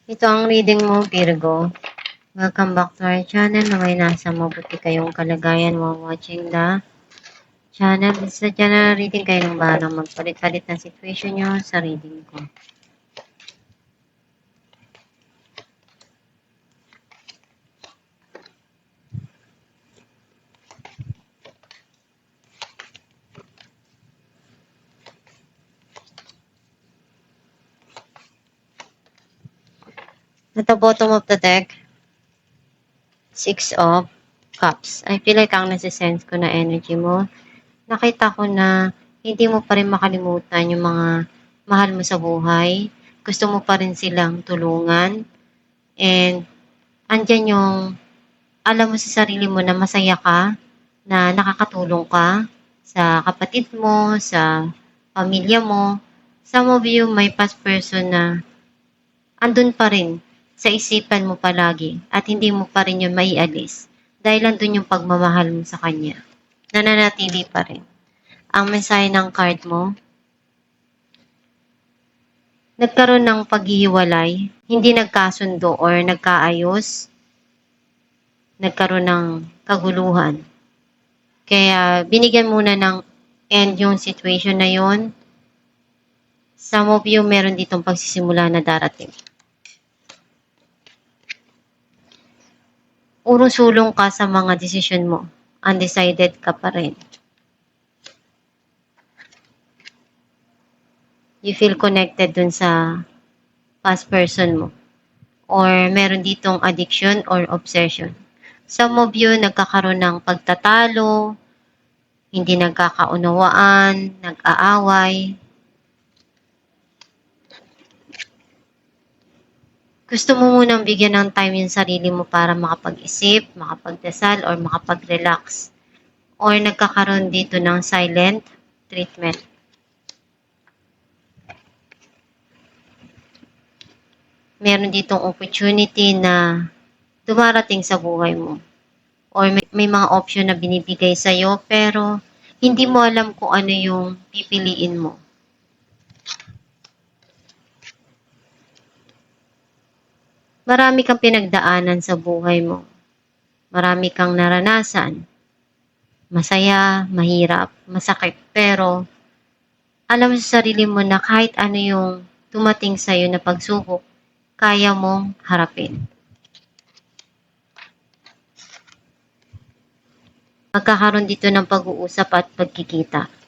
Ito ang reading mo, Virgo. Welcome back to our channel. Naway nasa mabuti kayong kalagayan while watching the channel. Sa channel reading kayo ng bahalang magpalit-palit ng situation nyo sa reading ko. At the bottom of the deck, 6 of Cups. I feel like ang nasisense ko na energy mo. Nakita ko na hindi mo pa rin makalimutan yung mga mahal mo sa buhay. Gusto mo pa rin silang tulungan. And andyan yung alam mo sa sarili mo na masaya ka, na nakakatulong ka sa kapatid mo, sa pamilya mo. Some of you may past person na andun pa rin sa isipan mo palagi at hindi mo pa rin yun maialis dahil andun yung pagmamahal mo sa kanya. Nananatili pa rin. Ang mensahe ng card mo, nagkaroon ng paghihiwalay, hindi nagkasundo or nagkaayos, nagkaroon ng kaguluhan. Kaya binigyan muna ng end yung situation na yon. Some of you meron ditong pagsisimula na darating. Urong-sulong ka sa mga desisyon mo. Undecided ka pa rin. You feel connected dun sa past person mo. Or meron ditong addiction or obsession. Some of you nagkakaroon ng pagtatalo, hindi nagkakaunawaan, nag-aaway. Gusto mo munang bigyan ng time yung sarili mo para makapag-isip, makapagdasal, or makapag-relax. Or nagkakaroon dito ng silent treatment. Meron ditong opportunity na dumarating sa buhay mo. Or may mga option na binibigay sa'yo pero hindi mo alam kung ano yung pipiliin mo. Marami kang pinagdaanan sa buhay mo. Marami kang naranasan. Masaya, mahirap, masakit. Pero alam mo sa sarili mo na kahit ano yung tumating sa'yo na pagsubok, kaya mong harapin. Magkakaroon dito ng pag-uusap at pagkikita.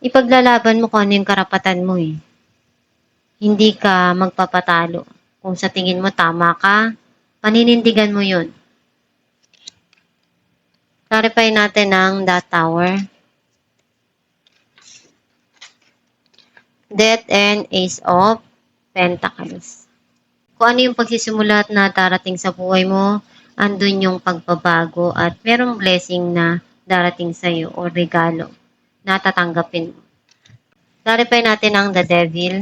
Ipaglalaban mo kung ano yung karapatan mo eh. Hindi ka magpapatalo. Kung sa tingin mo tama ka, paninindigan mo yun. Clarify natin ang Death Tower. Death and Ace of Pentacles. Kung ano yung pagsisimula na darating sa buhay mo, andun yung pagbabago at merong blessing na darating sa'yo o regalo na tatanggapin mo. Clarify natin ang The Devil.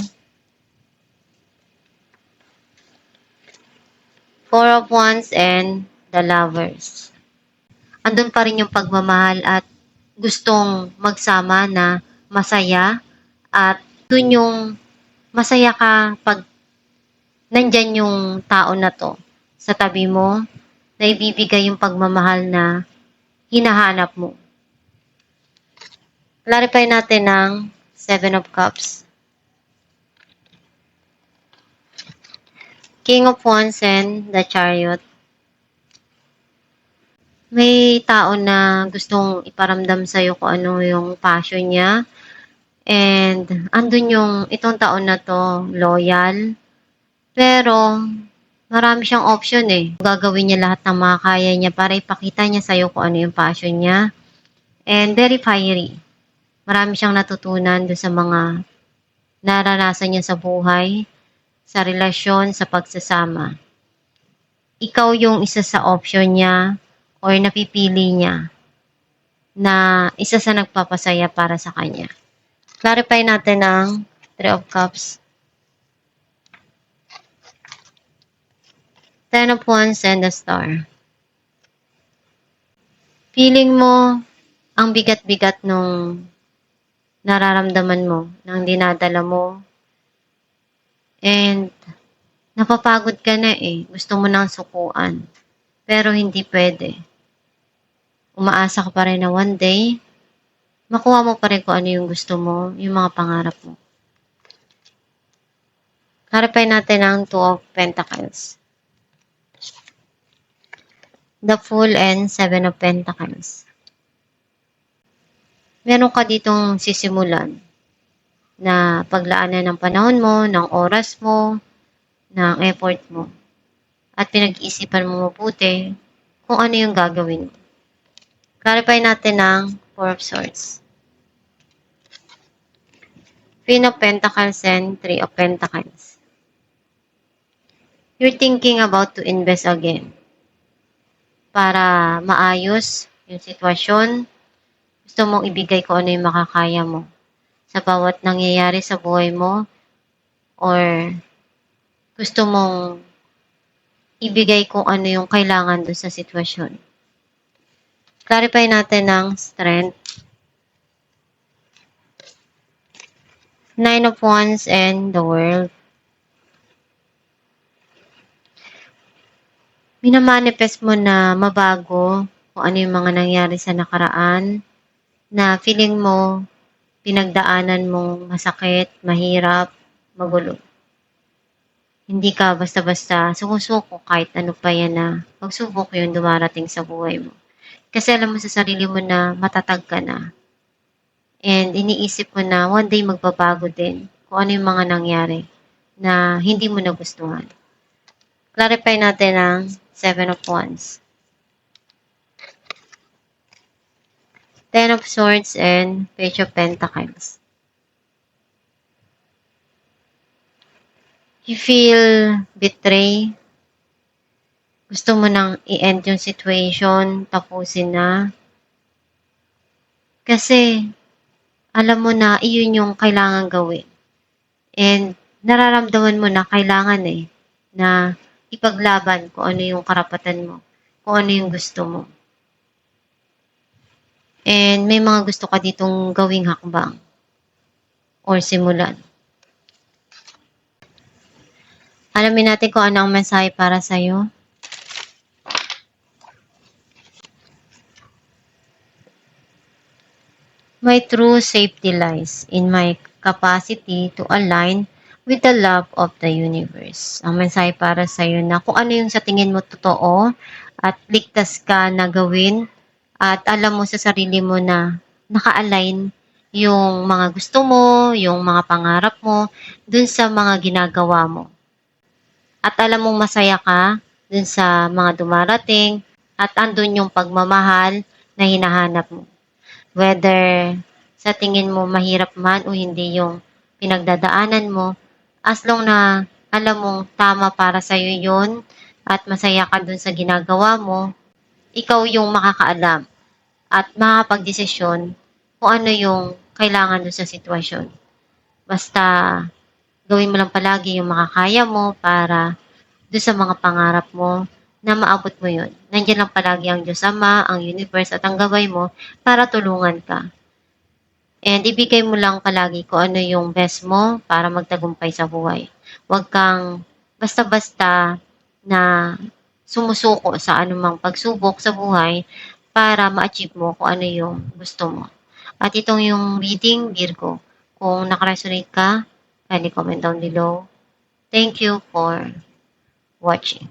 Four of Wands and the Lovers. Andun pa rin yung pagmamahal at gustong magsama na masaya at dun yung masaya ka pag nandyan yung tao na to sa tabi mo na ibibigay yung pagmamahal na hinahanap mo. Clarify natin ang Seven of Cups. King of Wands and the Chariot. May tao na gustong iparamdam sa'yo kung ano yung passion niya. And andun yung itong taon na to, loyal. Pero marami siyang option eh. Gagawin niya lahat ng makakaya niya para ipakita niya sa'yo kung ano yung passion niya. And very fiery. Marami siyang natutunan doon sa mga naranasan niya sa buhay, sa relasyon, sa pagsasama. Ikaw yung isa sa option niya or napipili niya na isa sa nagpapasaya para sa kanya. Clarify natin ang Three of Cups. Ten of Wands and the Star. Feeling mo ang bigat-bigat nung nararamdaman mo, ng dinadala mo. And napapagod ka na eh. Gusto mo nang sukuan. Pero hindi pwede. Umaasa ka pa rin na one day, makuha mo pa rin kung ano yung gusto mo, yung mga pangarap mo. Harapin natin ang Two of Pentacles. The Fool and Seven of Pentacles. Meron ka ditong sisimulan na paglaanan ng panahon mo, ng oras mo, ng effort mo. At pinag-iisipan mo mabuti kung ano yung gagawin mo. Clarify natin ang Four of Swords. Queen of Pentacles and Three of Pentacles. You're thinking about to invest again para maayos yung sitwasyon. Gusto mong ibigay kung ano yung makakaya mo sa bawat nangyayari sa buhay mo, or gusto mong ibigay kung ano yung kailangan doon sa sitwasyon. Clarify natin ang Strength. Nine of Wands and the World. Minamanifest mo na mabago kung ano yung mga nangyari sa nakaraan, na feeling mo, pinagdaanan mong masakit, mahirap, magulo. Hindi ka basta-basta sumusuko kahit ano pa yan na pagsubok yun dumarating sa buhay mo. Kasi alam mo sa sarili mo na matatag ka na. And iniisip mo na one day magbabago din kung ano yung mga nangyari na hindi mo nagustuhan. Clarify natin ang Seven of Wands. Ten of Swords and Page of Pentacles. You feel betrayed. Gusto mo nang i-end yung situation, tapusin na. Kasi alam mo na iyon yung kailangan gawin. And nararamdaman mo na kailangan na ipaglaban kung ano yung karapatan mo, kung ano yung gusto mo. And may mga gusto ka ditong gawing hakbang or simulan. Alamin natin kung ano ang mensahe para sa'yo. My true safety lies in my capacity to align with the love of the universe. Ang mensahe para sa'yo na kung ano yung sa tingin mo totoo at ligtas ka na gawin, at alam mo sa sarili mo na naka-align yung mga gusto mo, yung mga pangarap mo, dun sa mga ginagawa mo. At alam mong masaya ka dun sa mga dumarating, at andun yung pagmamahal na hinahanap mo. Whether sa tingin mo mahirap man o hindi yung pinagdadaanan mo, as long na alam mong tama para sa'yo yun at masaya ka dun sa ginagawa mo, ikaw yung makakaalam at makakapagdesisyon kung ano yung kailangan doon sa sitwasyon. Basta gawin mo lang palagi yung makakaya mo para doon sa mga pangarap mo na maabot mo yun. Nandiyan lang palagi ang Diyos Ama, ang universe at ang gabay mo para tulungan ka. And ibigay mo lang palagi kung ano yung best mo para magtagumpay sa buhay. Huwag kang basta-basta na sumusuko sa anumang pagsubok sa buhay para ma-achieve mo kung ano yung gusto mo. At itong yung reading, Virgo. Kung nakaresonate ka, kindly comment down below. Thank you for watching.